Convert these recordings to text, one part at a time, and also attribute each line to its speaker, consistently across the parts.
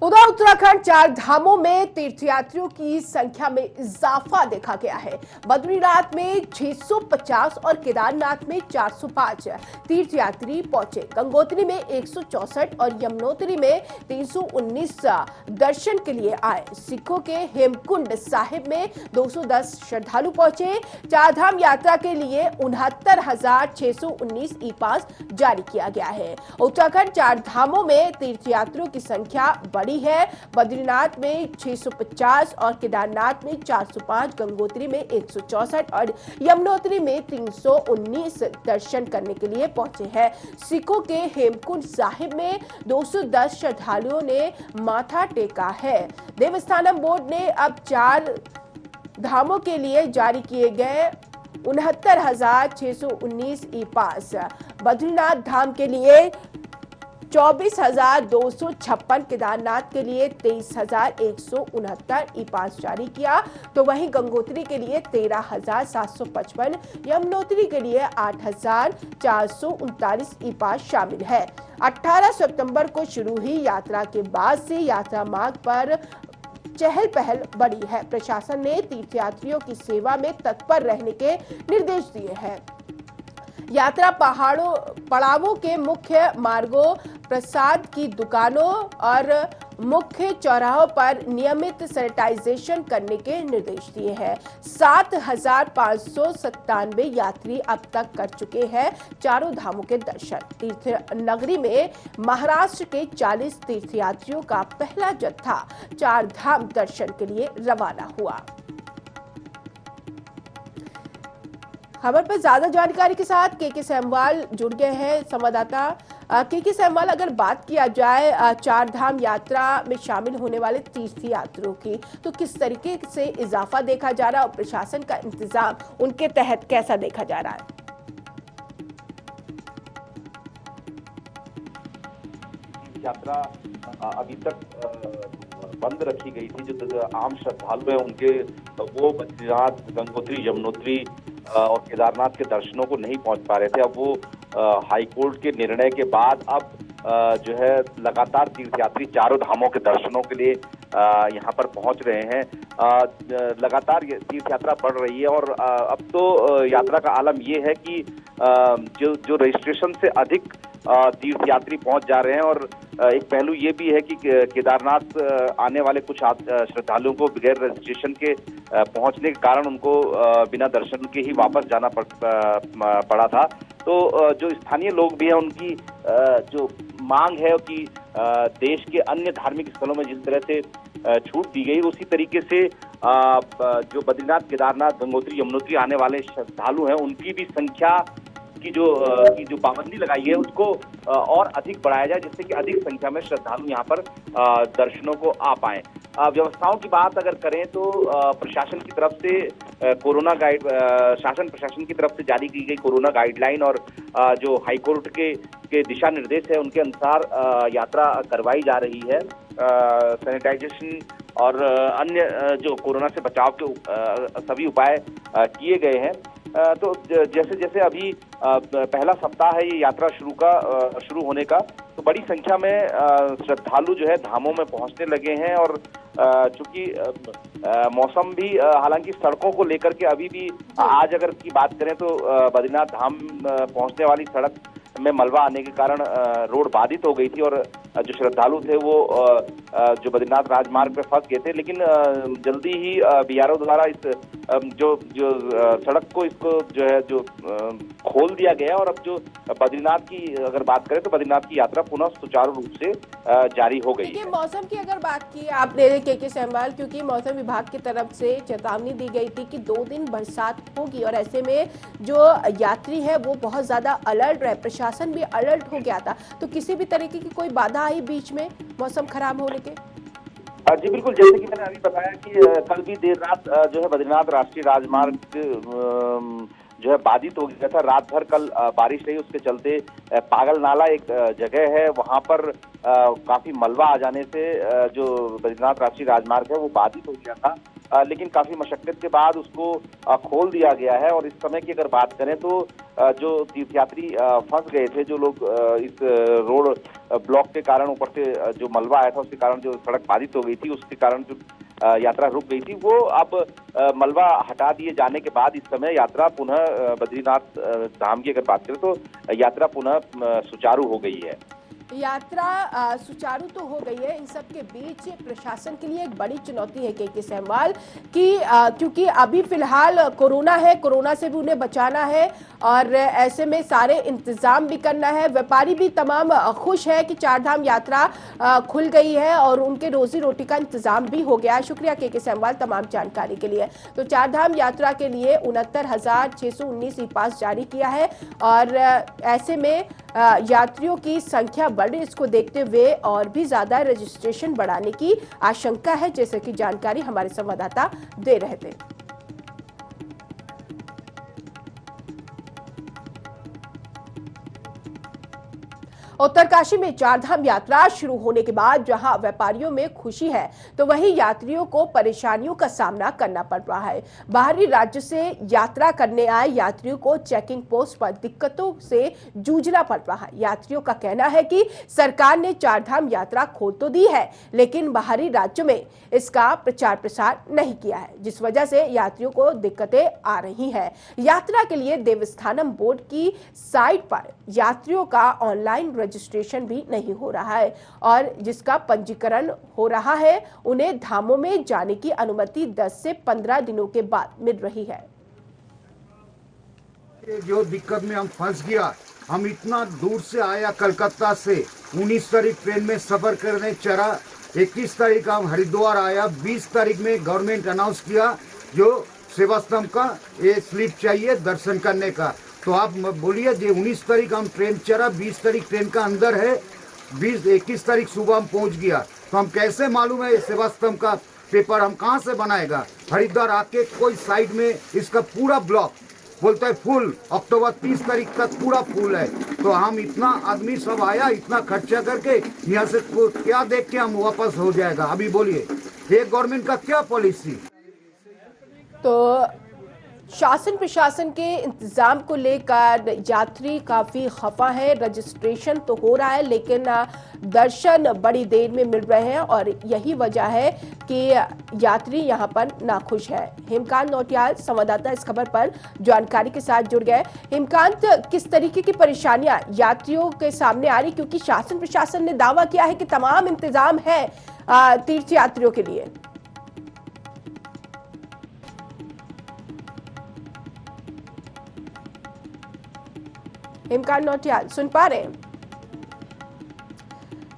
Speaker 1: उधर उत्तराखंड चार धामों में तीर्थयात्रियों की संख्या में इजाफा देखा गया है। बद्रीनाथ में 650 और केदारनाथ में 405 तीर्थयात्री पहुंचे। गंगोत्री में 164 और यमुनोत्री में 319 दर्शन के लिए आए। सिखों के हेमकुंड साहिब में 210 श्रद्धालु पहुंचे। चार धाम यात्रा के लिए 69,619 ई पास जारी किया गया है। उत्तराखंड चार धामों में तीर्थयात्रियों की संख्या है। बद्रीनाथ में 650 और केदारनाथ में 405, गंगोत्री में 164 और यमुनोत्री में 319 दर्शन करने के लिए पहुंचे हैं। सिखों के हेमकुंड साहिब में 210 श्रद्धालुओं ने माथा टेका है। देवस्थानम बोर्ड ने अब चार धामों के लिए जारी किए गए 69,619 ई पास। बद्रीनाथ धाम के लिए 24,256, केदारनाथ के लिए 23,169 ई पास जारी किया, तो वहीं गंगोत्री के लिए 13,755, यमुनोत्री के लिए 8,439 ई पास शामिल है। 18 सितंबर को शुरू हुई यात्रा के बाद से यात्रा मार्ग पर चहल पहल बढ़ी है। प्रशासन ने तीर्थयात्रियों की सेवा में तत्पर रहने के निर्देश दिए हैं। यात्रा पड़ावों के मुख्य मार्गों, प्रसाद की दुकानों और मुख्य चौराहों पर नियमित सैनिटाइजेशन करने के निर्देश दिए हैं। 7,597 यात्री अब तक कर चुके हैं चारों धामों के दर्शन। तीर्थ नगरी में महाराष्ट्र के 40 तीर्थयात्रियों का पहला जत्था चार धाम दर्शन के लिए रवाना हुआ। खबर पर ज्यादा जानकारी के साथ के सेमवाल जुड़ गए हैं संवाददाता। के सेमवाल, अगर बात किया जाए चार धाम यात्रा में शामिल होने वाले तीर्थयात्रियों की, तो किस तरीके से इजाफा देखा जा रहा है और प्रशासन का इंतजाम उनके तहत कैसा देखा जा रहा है?
Speaker 2: यात्रा अभी तक बंद रखी गई थी। जो आम श्रद्धालु हैं उनके वो बद्रीनाथ, गंगोत्री, यमुनोत्री और केदारनाथ के दर्शनों को नहीं पहुंच पा रहे थे। अब वो हाईकोर्ट के निर्णय के बाद अब जो है लगातार तीर्थयात्री चारों धामों के दर्शनों के लिए यहाँ पर पहुंच रहे हैं। लगातार तीर्थ यात्रा बढ़ रही है और अब तो यात्रा का आलम ये है कि जो रजिस्ट्रेशन से अधिक तीर्थयात्री पहुंच जा रहे हैं। और एक पहलू ये भी है कि केदारनाथ आने वाले कुछ श्रद्धालुओं को बगैर रजिस्ट्रेशन के पहुंचने के कारण उनको बिना दर्शन के ही वापस जाना पड़ा था। तो जो स्थानीय लोग भी हैं उनकी जो मांग है कि देश के अन्य धार्मिक स्थलों में जिस तरह से छूट दी गई, उसी तरीके से जो बद्रीनाथ, केदारनाथ, गंगोत्री, यमुनोत्री आने वाले श्रद्धालु हैं उनकी भी संख्या की जो पाबंदी लगाई है उसको और अधिक बढ़ाया जाए, जिससे कि अधिक संख्या में श्रद्धालु यहाँ पर दर्शनों को आ पाएं। व्यवस्थाओं की बात अगर करें तो प्रशासन की तरफ से शासन प्रशासन की तरफ से जारी की गई कोरोना गाइडलाइन और जो हाईकोर्ट के दिशा निर्देश है उनके अनुसार यात्रा करवाई जा रही है। सैनिटाइजेशन और अन्य जो कोरोना से बचाव के सभी उपाय किए गए हैं। तो जैसे जैसे अभी पहला सप्ताह है ये यात्रा शुरू होने का, तो बड़ी संख्या में श्रद्धालु जो है धामों में पहुंचने लगे हैं। और चूंकि मौसम भी हालांकि सड़कों को लेकर के अभी भी आज अगर की बात करें तो बद्रीनाथ धाम पहुंचने वाली सड़क में मलबा आने के कारण रोड बाधित हो गई थी और जो श्रद्धालु थे वो जो बद्रीनाथ राजमार्ग पे फंस गए थे। लेकिन जल्दी ही बीआरओ द्वारा इस जो सड़क को इसको जो खोल दिया गया और अब जो बद्रीनाथ की अगर बात करें तो बद्रीनाथ की यात्रा पुनः सुचारू रूप से जारी हो गई है।
Speaker 1: मौसम की अगर बात की आपने के सेमवाल, क्योंकि मौसम विभाग की तरफ से चेतावनी दी गई थी कि 2 दिन बरसात होगी और ऐसे में जो यात्री है वो बहुत ज्यादा अलर्ट रहे, प्रशासन भी अलर्ट हो गया था, तो किसी भी तरीके की कोई बाधा आई बीच में मौसम खराब होने के?
Speaker 2: जी बिल्कुल, जैसे कि मैंने अभी बताया कि कल भी देर रात जो है बद्रीनाथ राष्ट्रीय राजमार्ग जो है बाधित हो गया था। रात भर कल बारिश रही, उसके चलते पागल नाला एक जगह है वहां पर काफी मलबा आ जाने से जो बद्रीनाथ राष्ट्रीय राजमार्ग है वो बाधित हो गया था। लेकिन काफी मशक्कत के बाद उसको खोल दिया गया है। और इस समय की अगर बात करें तो जो तीर्थयात्री फंस गए थे, जो लोग इस रोड ब्लॉक के कारण, ऊपर से जो मलबा आया था उसके कारण जो सड़क बाधित हो गई थी, उसके कारण जो यात्रा रुक गई थी, वो अब मलबा हटा दिए जाने के बाद इस समय यात्रा पुनः बद्रीनाथ धाम की अगर बात करें तो यात्रा पुनः सुचारू हो गई है।
Speaker 1: यात्रा सुचारू तो हो गई है। इन सब के बीच प्रशासन के लिए एक बड़ी चुनौती है के सहवाल कि क्योंकि अभी फिलहाल कोरोना है, कोरोना से भी उन्हें बचाना है और ऐसे में सारे इंतजाम भी करना है। व्यापारी भी तमाम खुश है कि चारधाम यात्रा खुल गई है और उनके रोजी रोटी का इंतजाम भी हो गया है। शुक्रिया के सहवाल तमाम जानकारी के लिए। तो चारधाम यात्रा के लिए 69,619 ई पास जारी किया है और ऐसे में यात्रियों की संख्या बढ़े, इसको देखते हुए और भी ज्यादा रजिस्ट्रेशन बढ़ाने की आशंका है, जैसे कि जानकारी हमारे संवाददाता दे रहे थे। उत्तरकाशी में चारधाम यात्रा शुरू होने के बाद जहां व्यापारियों में खुशी है, तो वहीं यात्रियों को परेशानियों का सामना करना पड़ रहा है। बाहरी राज्य से यात्रा करने आए यात्रियों को चेकिंग पोस्ट पर दिक्कतों से जूझना पड़ रहा है। यात्रियों का कहना है कि सरकार ने चारधाम यात्रा खोल तो दी है, लेकिन बाहरी राज्यों में इसका प्रचार प्रसार नहीं किया है, जिस वजह से यात्रियों को दिक्कतें आ रही हैं। यात्रा के लिए देवस्थानम बोर्ड की साइट पर यात्रियों का ऑनलाइन रजिस्ट्रेशन भी नहीं हो रहा है और जिसका पंजीकरण हो रहा है उन्हें धामों में जाने की अनुमति 10 से 15 दिनों के बाद मिल रही है।
Speaker 3: जो दिक्कत में हम फंस गया, हम इतना दूर से आया कलकत्ता से, 19 तारीख ट्रेन में सफर करने चढ़ा, 21 तारीख हम हरिद्वार आया, 20 तारीख में गवर्नमेंट अनाउंस किया जो सेवा स्तंभ का ये स्लिप चाहिए दर्शन करने का। तो आप बोलिए जो 19 तारीख हम ट्रेन चढ़ा, 20 तारीख ट्रेन का अंदर है, 21 तारीख सुबह हम पहुंच गया, तो हम कैसे मालूम है सेवा स्तंभ का पेपर हम कहां से बनाएगा। हरिद्वार आके कोई साइड में इसका पूरा ब्लॉक बोलता है फुल, अक्टूबर 30 तारीख तक पूरा फुल है। तो हम इतना आदमी सब आया, इतना खर्चा करके यहाँ से क्या देख के हम वापस हो जाएगा। अभी बोलिए ये गवर्नमेंट का क्या पॉलिसी।
Speaker 1: तो शासन प्रशासन के इंतजाम को लेकर यात्री काफी खफा है। रजिस्ट्रेशन तो हो रहा है लेकिन दर्शन बड़ी देर में मिल रहे हैं और यही वजह है कि यात्री यहां पर नाखुश है। हेमकांत नौटियाल संवाददाता इस खबर पर जानकारी के साथ जुड़ गए। हेमकांत, किस तरीके की परेशानियां यात्रियों के सामने आ रही, क्योंकि शासन प्रशासन ने दावा किया है कि तमाम इंतजाम है तीर्थ यात्रियों के लिए। हेमकांत नौटियाल सुन पा रहे हैं?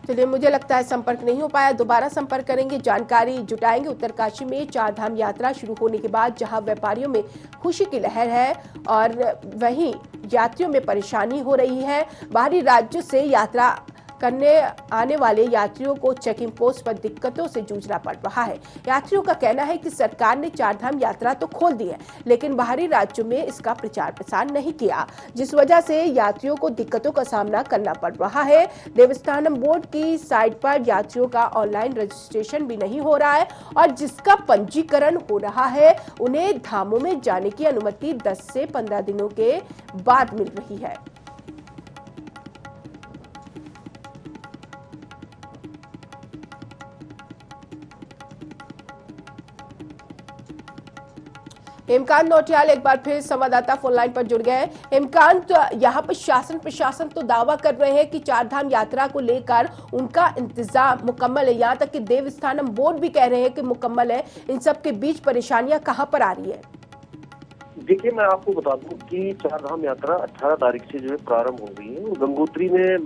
Speaker 1: चलिए, मुझे लगता है संपर्क नहीं हो पाया, दोबारा संपर्क करेंगे, जानकारी जुटाएंगे। उत्तरकाशी में चारधाम यात्रा शुरू होने के बाद जहां व्यापारियों में खुशी की लहर है और वहीं यात्रियों में परेशानी हो रही है। बाहरी राज्यों से यात्रा करने आने वाले यात्रियों को चेकिंग पोस्ट पर दिक्कतों से जूझना पड़ रहा है। यात्रियों का कहना है कि सरकार ने चारधाम यात्रा तो खोल दी है, लेकिन बाहरी राज्यों में इसका प्रचार प्रसार नहीं किया, जिस वजह से यात्रियों को दिक्कतों का सामना करना पड़ रहा है। देवस्थानम बोर्ड की साइट पर यात्रियों का ऑनलाइन रजिस्ट्रेशन भी नहीं हो रहा है और जिसका पंजीकरण हो रहा है उन्हें धामों में जाने की अनुमति 10 से 15 दिनों के बाद मिल रही है। हेमकांत नौटियाल एक बार फिर संवाददाता फोन लाइन पर जुड़ गए। हेमकांत, यहाँ पर शासन प्रशासन तो दावा कर रहे हैं कि चारधाम यात्रा को लेकर उनका इंतजाम मुकम्मल है, यहाँ तक कि देवस्थानम बोर्ड भी कह रहे हैं कि मुकम्मल है। इन सब के बीच परेशानियां कहाँ पर आ रही है?
Speaker 4: देखिए, मैं आपको बता दूं कि चारधाम यात्रा 18 तारीख से जो है प्रारंभ हो गई है। गंगोत्री में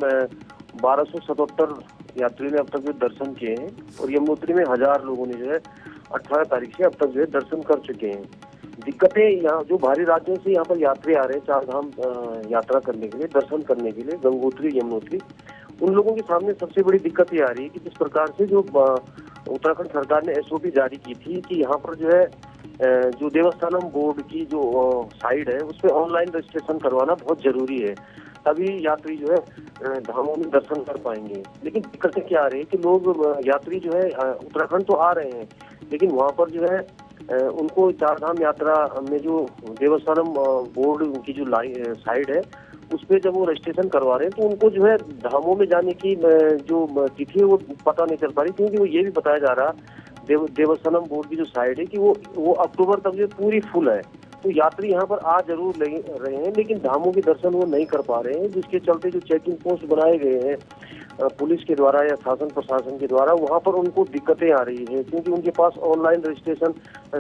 Speaker 4: 1277 यात्रियों ने अब तक जो दर्शन किए हैं और यमुनोत्री में 1000 लोगों ने जो है 18 तारीख से अब तक जो है दर्शन कर चुके हैं। दिक्कतें यहाँ जो बाहरी राज्यों से यहाँ पर यात्री आ रहे हैं चारधाम यात्रा करने के लिए, दर्शन करने के लिए, गंगोत्री यमुनोत्री, उन लोगों के सामने सबसे बड़ी दिक्कत ये आ रही है कि जिस प्रकार से जो उत्तराखंड सरकार ने SOP जारी की थी कि यहाँ पर जो है जो देवस्थानम बोर्ड की जो साइट है उस पर ऑनलाइन रजिस्ट्रेशन करवाना बहुत जरूरी है, तभी यात्री जो है धामों में दर्शन कर पाएंगे। लेकिन दिक्कतें क्या आ रही है कि लोग यात्री जो है उत्तराखंड तो आ रहे हैं, लेकिन वहाँ पर जो है उनको चार धाम यात्रा में जो देवस्थानम बोर्ड की जो साइड है उस पे जब वो रजिस्ट्रेशन करवा रहे हैं तो उनको जो है धामों में जाने की जो तिथि है वो पता नहीं चल पा रही, क्योंकि वो ये भी बताया जा रहा देवस्थानम बोर्ड की जो साइड है कि वो अक्टूबर तक जो पूरी फुल है। तो यात्री यहाँ पर आ जरूर रहे हैं लेकिन धामों के दर्शन वो नहीं कर पा रहे हैं, जिसके चलते जो चेकिंग पोस्ट बनाए गए हैं पुलिस के द्वारा या शासन प्रशासन के द्वारा, वहाँ पर उनको दिक्कतें आ रही है क्योंकि उनके पास ऑनलाइन रजिस्ट्रेशन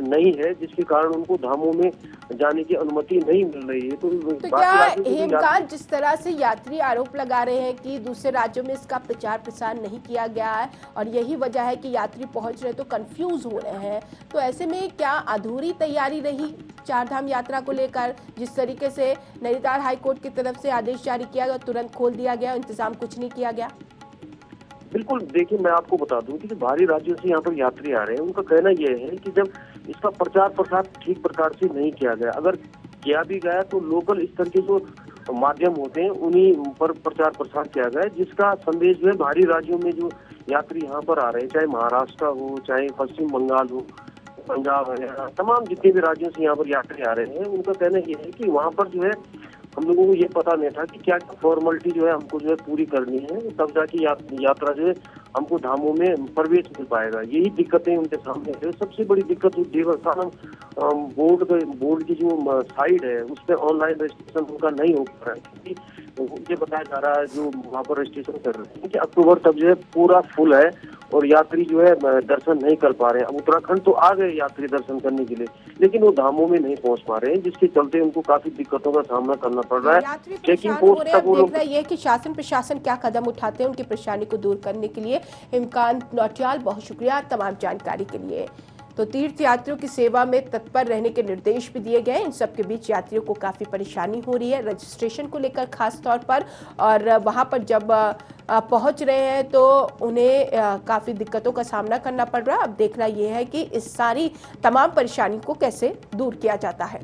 Speaker 4: नहीं है, जिसके कारण उनको धामों में जाने की अनुमति नहीं मिल रही है।
Speaker 1: तो क्या हेमकांत, जिस तरह से यात्री आरोप लगा रहे हैं कि दूसरे राज्यों में इसका प्रचार प्रसार नहीं किया गया है और यही वजह है कि यात्री पहुंच रहे तो कंफ्यूज हो रहे हैं, तो ऐसे में क्या अधूरी तैयारी रही चार धाम यात्रा को लेकर? जिस तरीके से नैनीताल हाईकोर्ट की तरफ से आदेश जारी किया गया, तुरंत खोल दिया गया, इंतजाम कुछ नहीं किया गया।
Speaker 4: बिल्कुल, देखिए मैं आपको बता दूं कि जो बाहरी राज्यों से यहाँ पर यात्री आ रहे हैं उनका कहना यह है कि जब इसका प्रचार प्रसार ठीक प्रकार से नहीं किया गया, अगर किया भी गया तो लोकल स्तर के जो माध्यम होते हैं उन्हीं पर प्रचार प्रसार किया गया, जिसका संदेश जो है बाहरी राज्यों में जो यात्री यहाँ पर आ रहे हैं, चाहे महाराष्ट्र हो, चाहे पश्चिम बंगाल हो, पंजाब, हरियाणा, तमाम जितने भी राज्यों से यहाँ पर यात्री आ रहे हैं, उनका कहना यह है कि वहाँ पर जो है हम लोगों को ये पता नहीं था कि क्या फॉर्मेलिटी जो है हमको जो है पूरी करनी है, तब जाके यात्रा जो है हमको धामों में प्रवेश मिल पाएगा। यही दिक्कतें उनके सामने है। सबसे बड़ी दिक्कत जो देवस्थानम बोर्ड की जो साइड है उस पर ऑनलाइन रजिस्ट्रेशन उनका नहीं हो पा रहा है, क्योंकि ये बताया जा रहा है जो वहाँ पर रजिस्ट्रेशन कर रहे हैं कि अक्टूबर तक जो है पूरा फुल है और यात्री जो है दर्शन नहीं कर पा रहे हैं। अब उत्तराखंड तो आ गए यात्री दर्शन करने के लिए, लेकिन वो धामों में नहीं पहुंच पा रहे हैं, जिसके चलते उनको काफी दिक्कतों का सामना करना पड़ रहा है। चेकिंग पोस्ट तक वो
Speaker 1: देखना ये कि शासन प्रशासन क्या कदम उठाते हैं उनकी परेशानी को दूर करने के लिए। हेमकांत नौटियाल, बहुत शुक्रिया तमाम जानकारी के लिए। तो तीर्थ यात्रियों की सेवा में तत्पर रहने के निर्देश भी दिए गए। इन सब के बीच यात्रियों को काफ़ी परेशानी हो रही है रजिस्ट्रेशन को लेकर खास तौर पर, और वहां पर जब पहुंच रहे हैं तो उन्हें काफ़ी दिक्कतों का सामना करना पड़ रहा है। अब देखना यह है कि इस सारी तमाम परेशानी को कैसे दूर किया जाता है।